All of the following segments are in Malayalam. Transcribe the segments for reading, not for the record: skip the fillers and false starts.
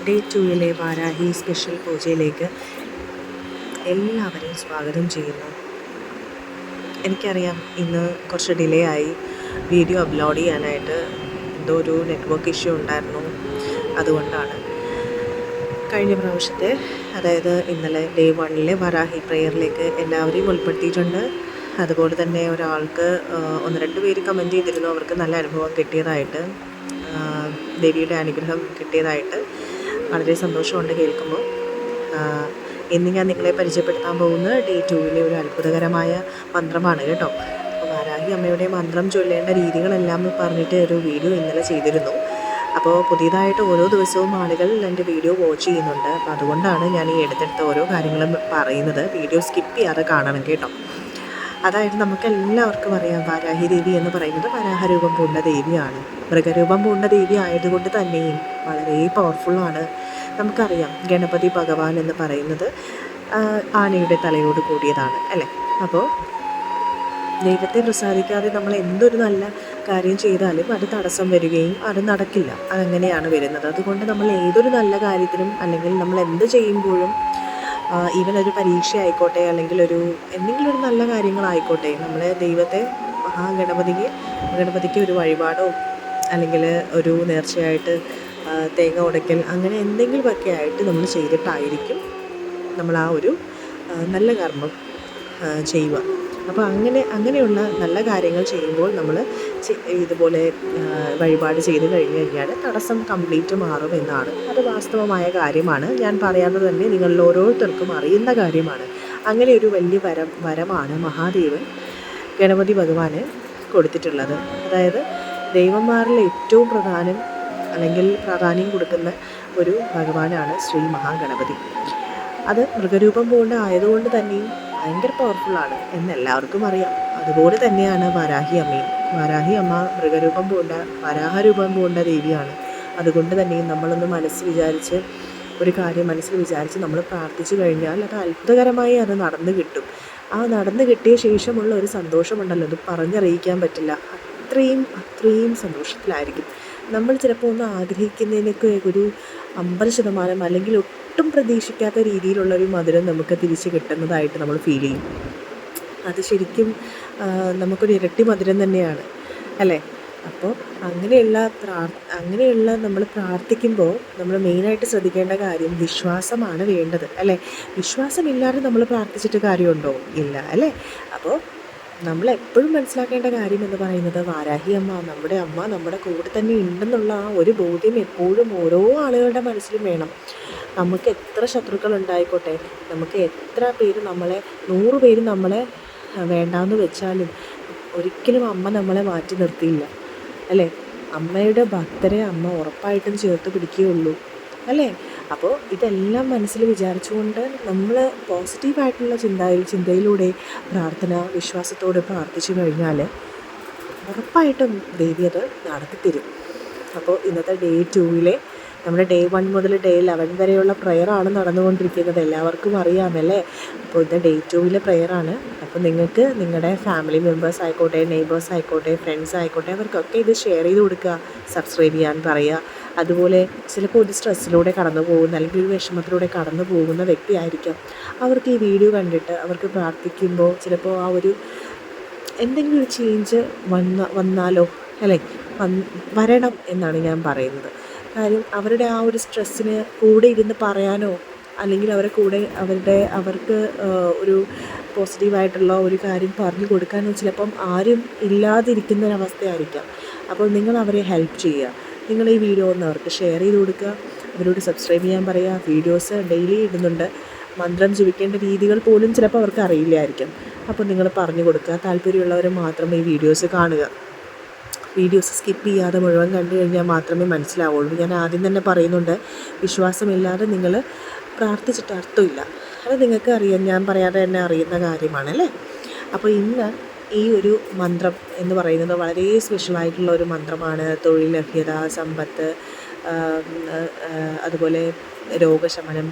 ഡേ 2 വാരാഹി സ്പെഷ്യൽ പൂജയിലേക്ക് എല്ലാവരെയും സ്വാഗതം ചെയ്യുന്നു. എനിക്കറിയാം ഇന്ന് കുറച്ച് ഡിലേ ആയി വീഡിയോ അപ്ലോഡ് ചെയ്യാനായിട്ട്. എന്തോ ഒരു നെറ്റ്വർക്ക് ഇഷ്യൂ ഉണ്ടായിരുന്നു, അതുകൊണ്ടാണ്. കഴിഞ്ഞ പ്രാവശ്യത്തെ, അതായത് ഇന്നലെ ഡേ 1 വരാഹി പ്രെയറിലേക്ക് എല്ലാവരെയും ഉൾപ്പെടുത്തിയിട്ടുണ്ട്. അതുപോലെ തന്നെ ഒരാൾക്ക് 1-2 പേര് കമൻറ്റ് ചെയ്തിരുന്നു അവർക്ക് നല്ല അനുഭവം കിട്ടിയതായിട്ട്, ദേവിയുടെ അനുഗ്രഹം കിട്ടിയതായിട്ട്. വളരെ സന്തോഷമുണ്ട് കേൾക്കുമ്പോൾ. ഇന്ന് ഞാൻ നിങ്ങളെ പരിചയപ്പെടുത്താൻ പോകുന്ന ഡേ 2 ഒരു അത്ഭുതകരമായ മന്ത്രമാണ് കേട്ടോ. അപ്പോൾ വാരാഹി അമ്മയുടെ മന്ത്രം ചൊല്ലേണ്ട രീതികളെല്ലാം പറഞ്ഞിട്ട് ഒരു വീഡിയോ ഇന്നലെ ചെയ്തിരുന്നു. അപ്പോൾ പുതിയതായിട്ട് ഓരോ ദിവസവും ആളുകൾ എൻ്റെ വീഡിയോ വാച്ച് ചെയ്യുന്നുണ്ട്. അപ്പോൾ അതുകൊണ്ടാണ് ഞാൻ ഈ എടുത്തെടുത്ത ഓരോ കാര്യങ്ങളും പറയുന്നത്. വീഡിയോ സ്കിപ്പ് ചെയ്യാതെ കാണണം കേട്ടോ. അതായത് നമുക്കെല്ലാവർക്കും അറിയാം, വാരാഹി ദേവി എന്ന് പറയുന്നത് വരാഹരൂപം പൂണ്ട ദേവിയാണ്. മൃഗരൂപം പൂണ്ട ദേവി ആയതുകൊണ്ട് തന്നെയും വളരെ പവർഫുള്ളാണ്. നമുക്കറിയാം ഗണപതി ഭഗവാൻ എന്ന് പറയുന്നത് ആനയുടെ തലയോട് കൂടിയതാണ് അല്ലേ. അപ്പോൾ ദൈവത്തെ പ്രസാദിക്കാതെ നമ്മൾ എന്തൊരു നല്ല കാര്യം ചെയ്താലും അത് തടസ്സം വരികയും അത് നടക്കില്ല. അതങ്ങനെയാണ് വരുന്നത്. അതുകൊണ്ട് നമ്മൾ ഏതൊരു നല്ല കാര്യത്തിനും, അല്ലെങ്കിൽ നമ്മൾ എന്ത് ചെയ്യുമ്പോഴും, ഈവൻ ഒരു പരീക്ഷ ആയിക്കോട്ടെ, അല്ലെങ്കിൽ എന്തെങ്കിലും ഒരു നല്ല കാര്യങ്ങളായിക്കോട്ടെ, നമ്മൾ ദൈവത്തെ ഗണപതിക്ക് ഒരു വഴിപാടോ അല്ലെങ്കിൽ ഒരു നേർച്ചയായിട്ട് തേങ്ങ ഉടയ്ക്കൽ, അങ്ങനെ എന്തെങ്കിലുമൊക്കെ ആയിട്ട് നമ്മൾ ചെയ്തിട്ടായിരിക്കും നമ്മൾ ആ ഒരു നല്ല കർമ്മം ചെയ്യുക. അപ്പോൾ അങ്ങനെയുള്ള നല്ല കാര്യങ്ങൾ ചെയ്യുമ്പോൾ നമ്മൾ ഇതുപോലെ വഴിപാട് ചെയ്ത് കഴിഞ്ഞ് കഴിഞ്ഞാൽ തടസ്സം കംപ്ലീറ്റ് മാറും എന്നാണ്. അത് വാസ്തവമായ കാര്യമാണ്. ഞാൻ പറയാതെ തന്നെ നിങ്ങളിൽ ഓരോരുത്തർക്കും അറിയുന്ന കാര്യമാണ്. അങ്ങനെ ഒരു വലിയ വരമാണ് മഹാദേവൻ ഗണപതി ഭഗവാന് കൊടുത്തിട്ടുള്ളത്. അതായത് ദൈവന്മാരിൽ ഏറ്റവും പ്രാധാന്യം കൊടുക്കുന്ന ഒരു ഭഗവാനാണ് ശ്രീ മഹാഗണപതി. അത് മൃഗരൂപം കൊണ്ട് ആയതുകൊണ്ട് തന്നെയും ഭയങ്കര പവർഫുള്ളാണ് എന്നെല്ലാവർക്കും അറിയാം. അതുപോലെ തന്നെയാണ് വാരാഹി അമ്മയും. വാരാഹി അമ്മ മൃഗരൂപം പൂണ്ട വരാഹരൂപം പൂണ്ട ദേവിയാണ്. അതുകൊണ്ട് തന്നെയും നമ്മളൊന്ന് ഒരു കാര്യം മനസ്സിൽ വിചാരിച്ച് നമ്മൾ പ്രാർത്ഥിച്ചു കഴിഞ്ഞാൽ അത് അത്ഭുതകരമായി അത് നടന്നു കിട്ടും. ആ നടന്നു കിട്ടിയ ശേഷമുള്ള ഒരു സന്തോഷമുണ്ടല്ലോ, അത് പറഞ്ഞറിയിക്കാൻ പറ്റില്ല. അത്രയും സന്തോഷത്തിലായിരിക്കും. നമ്മൾ ചിലപ്പോൾ ഒന്ന് ആഗ്രഹിക്കുന്നതിനൊക്കെ ഒരു 50% അല്ലെങ്കിൽ ഒട്ടും പ്രതീക്ഷിക്കാത്ത രീതിയിലുള്ളൊരു മധുരം നമുക്ക് തിരിച്ച് കിട്ടുന്നതായിട്ട് നമ്മൾ ഫീൽ ചെയ്യും. അത് ശരിക്കും നമുക്കൊരു ഇരട്ടി മധുരം തന്നെയാണ് അല്ലേ. അപ്പോൾ അങ്ങനെയുള്ള നമ്മൾ പ്രാർത്ഥിക്കുമ്പോൾ നമ്മൾ മെയിനായിട്ട് ശ്രദ്ധിക്കേണ്ട കാര്യം വിശ്വാസമാണ് വേണ്ടത് അല്ലേ. വിശ്വാസമില്ലാതെ നമ്മൾ പ്രാർത്ഥിച്ചിട്ട് കാര്യമുണ്ടോ? ഇല്ല അല്ലേ. അപ്പോൾ നമ്മൾ എപ്പോഴും മനസ്സിലാക്കേണ്ട കാര്യം എന്ന് പറയുന്നത് വാരാഹി അമ്മ നമ്മുടെ കൂടെ തന്നെ ഉണ്ടെന്നുള്ള ആ ഒരു ബോധ്യം എപ്പോഴും ഓരോ ആളുകളുടെ മനസ്സിലും വേണം. നമുക്ക് എത്ര ശത്രുക്കൾ ഉണ്ടായിക്കോട്ടെ, നമുക്ക് എത്ര പേര് 100 പേര് നമ്മളെ വേണ്ടാന്ന് വെച്ചാലും ഒരിക്കലും അമ്മ നമ്മളെ മാറ്റി നിർത്തിയില്ല അല്ലേ. അമ്മയുടെ ഭക്തരെ അമ്മ ഉറപ്പായിട്ടും ചേർത്ത് പിടിക്കുകയുള്ളൂ അല്ലേ. അപ്പോൾ ഇതെല്ലാം മനസ്സിൽ വിചാരിച്ചുകൊണ്ട് നമ്മൾ പോസിറ്റീവായിട്ടുള്ള ചിന്തയിലൂടെ വിശ്വാസത്തോടെ പ്രാർത്ഥിച്ചു കഴിഞ്ഞാൽ ഉറപ്പായിട്ടും ദേവി അത് നടത്തിത്തരും. അപ്പോൾ ഇന്നത്തെ ഡേ 2 നമ്മുടെ ഡേ 1 മുതൽ ഡേ 11 വരെയുള്ള പ്രെയറാണ് നടന്നുകൊണ്ടിരിക്കുന്നത്. എല്ലാവർക്കും അറിയാമല്ലേ. അപ്പോൾ ഇത് ഡേ 2 പ്രെയറാണ്. അപ്പോൾ നിങ്ങൾക്ക് നിങ്ങളുടെ ഫാമിലി മെമ്പേഴ്സ് ആയിക്കോട്ടെ, നെയ്ബേഴ്സ് ആയിക്കോട്ടെ, ഫ്രണ്ട്സ് ആയിക്കോട്ടെ, അവർക്കൊക്കെ ഇത് ഷെയർ ചെയ്ത് കൊടുക്കുക, സബ്സ്ക്രൈബ് ചെയ്യാൻ പറയുക. അതുപോലെ ചിലപ്പോൾ ഒരു സ്ട്രെസ്സിലൂടെ കടന്നു പോകുന്ന, അല്ലെങ്കിൽ ഒരു വിഷമത്തിലൂടെ കടന്നു പോകുന്ന വ്യക്തിയായിരിക്കാം. അവർക്ക് ഈ വീഡിയോ കണ്ടിട്ട് അവർക്ക് പ്രാർത്ഥിക്കുമ്പോൾ ചിലപ്പോൾ ആ ഒരു എന്തെങ്കിലും ഒരു ചേഞ്ച് വന്നാലോ അല്ലേ, വരണം എന്നാണ് ഞാൻ പറയുന്നത്. കാര്യം അവരുടെ ആ ഒരു സ്ട്രെസ്സിന് കൂടെ ഇരുന്ന് പറയാനോ, അല്ലെങ്കിൽ അവർക്ക് ഒരു പോസിറ്റീവായിട്ടുള്ള ഒരു കാര്യം പറഞ്ഞു കൊടുക്കാനോ ചിലപ്പം ആരും ഇല്ലാതിരിക്കുന്നൊരവസ്ഥയായിരിക്കാം. അപ്പോൾ നിങ്ങൾ അവരെ ഹെൽപ്പ് ചെയ്യുക. നിങ്ങൾ ഈ വീഡിയോ ഒന്ന് അവർക്ക് ഷെയർ ചെയ്ത് കൊടുക്കുക, അവരോട് സബ്സ്ക്രൈബ് ചെയ്യാൻ പറയുക. വീഡിയോസ് ഡെയിലി ഇടുന്നുണ്ട്. മന്ത്രം ജപിക്കേണ്ട രീതികൾ പോലും ചിലപ്പോൾ അവർക്ക് അറിയില്ലായിരിക്കും. അപ്പോൾ നിങ്ങൾ പറഞ്ഞു കൊടുക്കുക. താല്പര്യമുള്ളവർ മാത്രം ഈ വീഡിയോസ് കാണുക. വീഡിയോസ് സ്കിപ്പ് ചെയ്യാതെ മുഴുവൻ കണ്ടു കഴിഞ്ഞാൽ മാത്രമേ മനസ്സിലാവുള്ളൂ. ഞാൻ ആദ്യം തന്നെ പറയുന്നുണ്ട്, വിശ്വാസമില്ലാതെ നിങ്ങൾ പ്രാർത്ഥിച്ചിട്ട് അർത്ഥമില്ല. അത് നിങ്ങൾക്ക് അറിയാം, ഞാൻ പറയാതെ തന്നെ അറിയുന്ന കാര്യമാണല്ലേ. അപ്പോൾ ഇന്ന് ഈ ഒരു മന്ത്രം എന്ന് പറയുന്നത് വളരെ സ്പെഷ്യലായിട്ടുള്ള ഒരു മന്ത്രമാണ്. തൊഴിൽ ലഭ്യത, സമ്പത്ത്, അതുപോലെ രോഗശമനം,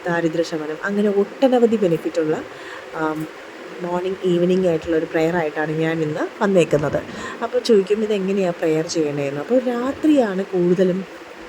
ദാരിദ്ര്യശമനം, അങ്ങനെ ഒട്ടനവധി ബെനിഫിറ്റുള്ള മോർണിംഗ് ഈവനിങ് ആയിട്ടുള്ള ഒരു പ്രെയർ ആയിട്ടാണ് ഞാൻ ഇന്ന് വന്നേക്കുന്നത്. അപ്പോൾ ചോദിക്കും ഇതെങ്ങനെയാണ് പ്രെയർ ചെയ്യണേന്ന്. അപ്പോൾ രാത്രിയാണ് കൂടുതലും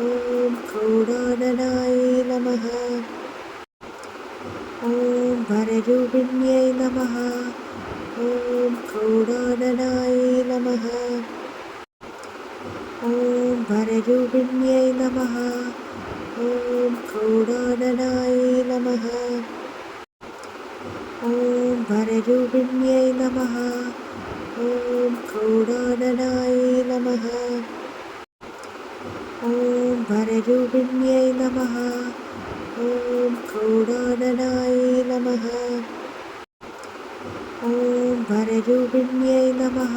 ॐ क्रोडाननाय नमः। ॐ भररूपिण्यै नमः। ॐ क्रोडाननाय नमः। ॐ भररूपिण्यै नमः। ॐ क्रोडाननाय नमः। ॐ भररूपिण्यै नमः। ॐ क्रोडाननाय नमः। ॐ भररूपिण्यै नमः। ॐ क्रोडाननाय नमः। ॐ भररूपिण्यै नमः।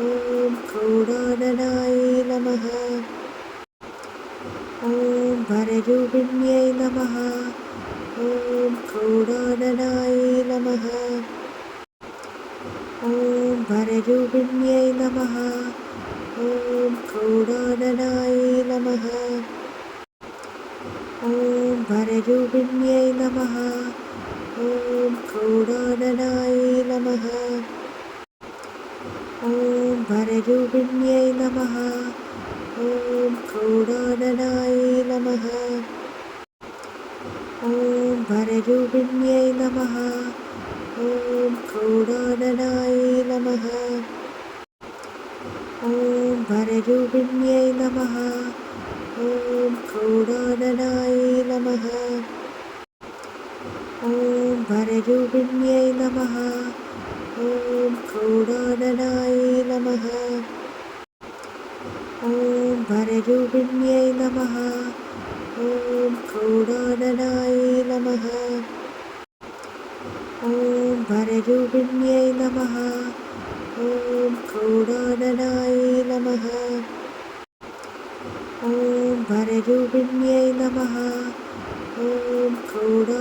ॐ क्रोडाननाय नमः। ॐ भररूपिण्यै नमः। ॐ क्रोडाननाय नमः। ॐ भररूपिण्यै नमः। ॐ क्रोडाननाय नमः। ॐ भररूपिण्यै नमः। ॐ क्रोडाननाय नमः। ॐ भररूपिण्यै नमः। ॐ क्रोडाननाय नमः। ॐ भररूपिण्यै नमः। ॐ क्रोडाननाय नमः। ॐ भररूपिण्यै नमः। ॐ क्रोडाननाय नमः। ॐ भररूपिण्यै नमः। ॐ क्रोडाननाय नमः। ॐ भररूपिण्यै नमः। ॐ क्रोडाननाय नमः। ॐ भररूपिण्यै नमः। ॐ क्रोडाननाय नमः। ॐ भररूपिण्यै नमः। ॐ क्रोडाननाय